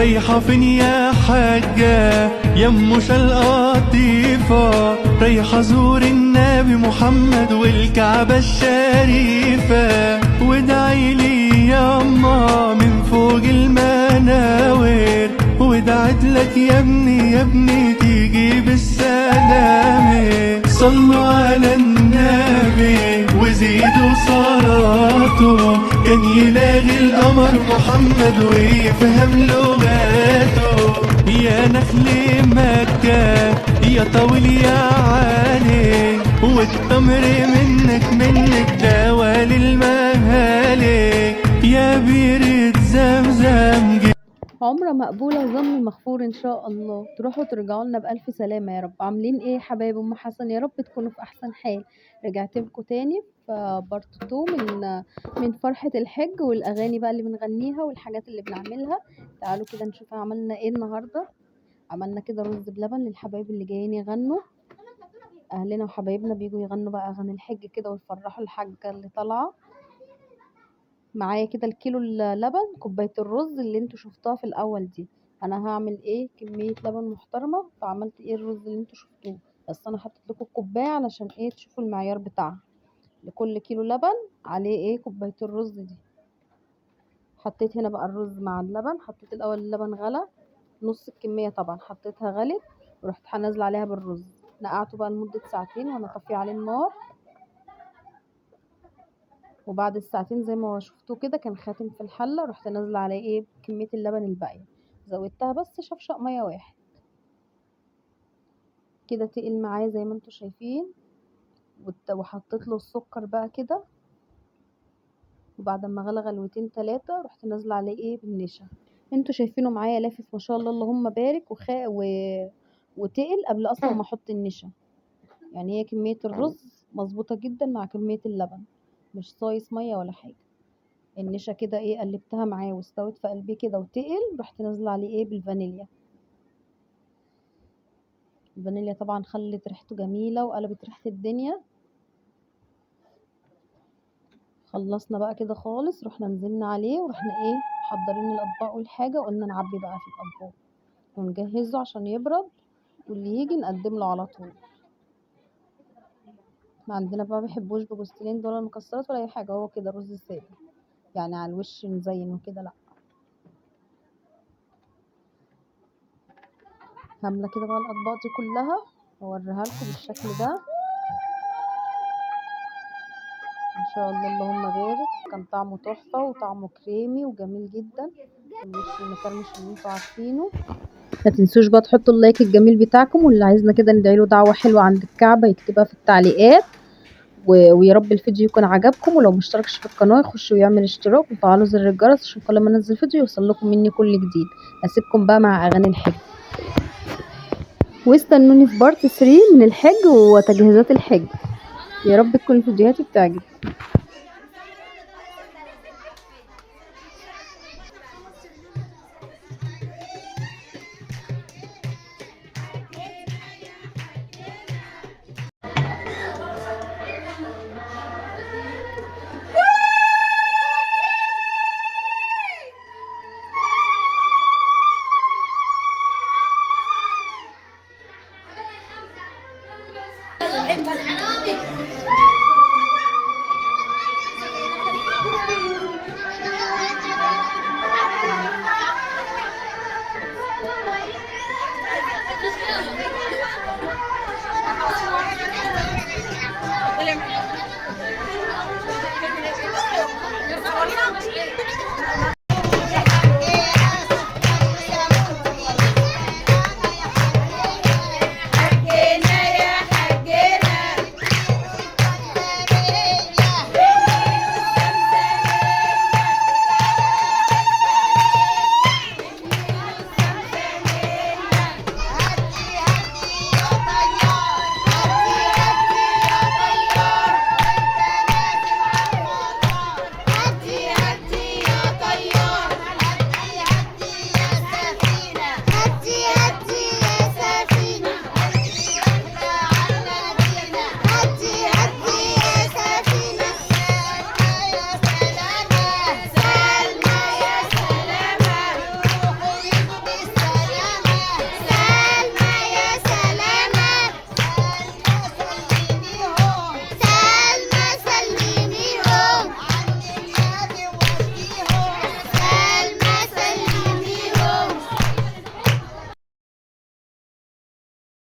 رايحة فين يا حاجة يم القطيفة؟ رايحة زور النبي محمد والكعبة الشريفة، وادعيلي ياما من فوق المناور، وادعت لك يا ابني يا ابني تيجي بالسلامة. صلوا على النبي وزيدوا صلاته، كان يلاغي القمر محمد ويفهم لغاته. يا نخل مكة يا طويل يا عالي، والتمر منك دوا للمهالك. يا بيرة زمزم عمرة مقبولة وذنب مغفور إن شاء الله. تروحوا ترجعوا لنا بألف سلامة يا رب. عاملين إيه يا حبايب أم حسن؟ يا رب تكونوا في أحسن حال. رجعت لكم تاني في بارت 2 من فرحة الحج والأغاني بقى اللي بنغنيها والحاجات اللي بنعملها. تعالوا كده نشوف عملنا إيه النهاردة. عملنا كده رز بلبن للحبايب اللي جايين يغنوا. أهلنا وحبايبنا بيجوا يغنوا بقى أغاني الحج كده ويفرحوا الحاجة اللي طالعة. معايا كده الكيلو اللبن، كوباية الرز اللي انتوا شفتوها في الاول دي. انا هعمل ايه كمية لبن محترمة، فعملت ايه الرز اللي انتوا شفتوه، بس انا حطيت لكم الكوباية علشان ايه تشوفوا المعيار بتاعها. لكل كيلو لبن عليه ايه كوباية الرز دي. حطيت هنا بقى الرز مع اللبن. حطيت الاول اللبن غلى نص الكمية طبعا، حطيتها غلت ورحت نازله عليها بالرز. نقعته بقى لمدة ساعتين وانا طافيه عليه النار. وبعد الساعتين زي ما شفتوه كده كان خاتم في الحلة، رحت نازلة عليه ايه كمية اللبن الباقية. زودتها بس شفشق مية واحد كده، تقل معايا زي ما انتوا شايفين. وحطيت له السكر بقى كده. وبعد ما غلى غلوتين 3 رحت نازلة عليه ايه بالنشا. انتوا شايفينه معايا لافف ما شاء الله اللهم بارك وتقل قبل اصلا ما احط النشا. يعني هي كمية الرز مظبوطة جدا مع كمية اللبن، مش صايص مية ولا حاجة. النشا كده ايه قلبتها معاه واستوت في قلبي كده وتقل، رحت نازله عليه ايه بالفانيليا. الفانيليا طبعا خلت ريحته جميله وقلبت ريحه الدنيا. خلصنا بقى كده خالص، رحنا نزلنا عليه ورحنا ايه محضرين الاطباق والحاجه، قلنا نعبي بقى في الاطباق ونجهزه عشان يبرد، واللي يجي نقدم له على طول. احنا عندنا بقى ما بيحبوش بجوزتين دول المكسرات ولا اي حاجه، هو كده رز ساده يعني على الوش مزين وكده. لا، هامله كده بقى الاطباق دي كلها اوريها لكم بالشكل ده ان شاء الله اللهم بارك. كان طعمه تحفه وطعمه كريمي وجميل جدا، الوش المكرمش اللي انتوا عارفينه. ما تنسوش بقى تحطوا اللايك الجميل بتاعكم، واللي عايزنا كده ندعي له دعوه حلوه عند الكعبه يكتبها في التعليقات. ويا رب الفيديو يكون عجبكم، ولو مشتركش في القناه يخش ويعمل اشتراك وفعلوا زر الجرس عشان كل ما انزل فيديو يوصل لكم مني كل جديد. اسيبكم بقى مع اغاني الحج، واستنوني في بارت 3 من الحج وتجهيزات الحج. يا رب تكون الفيديوهات بتعجبكم. انت الحرامي.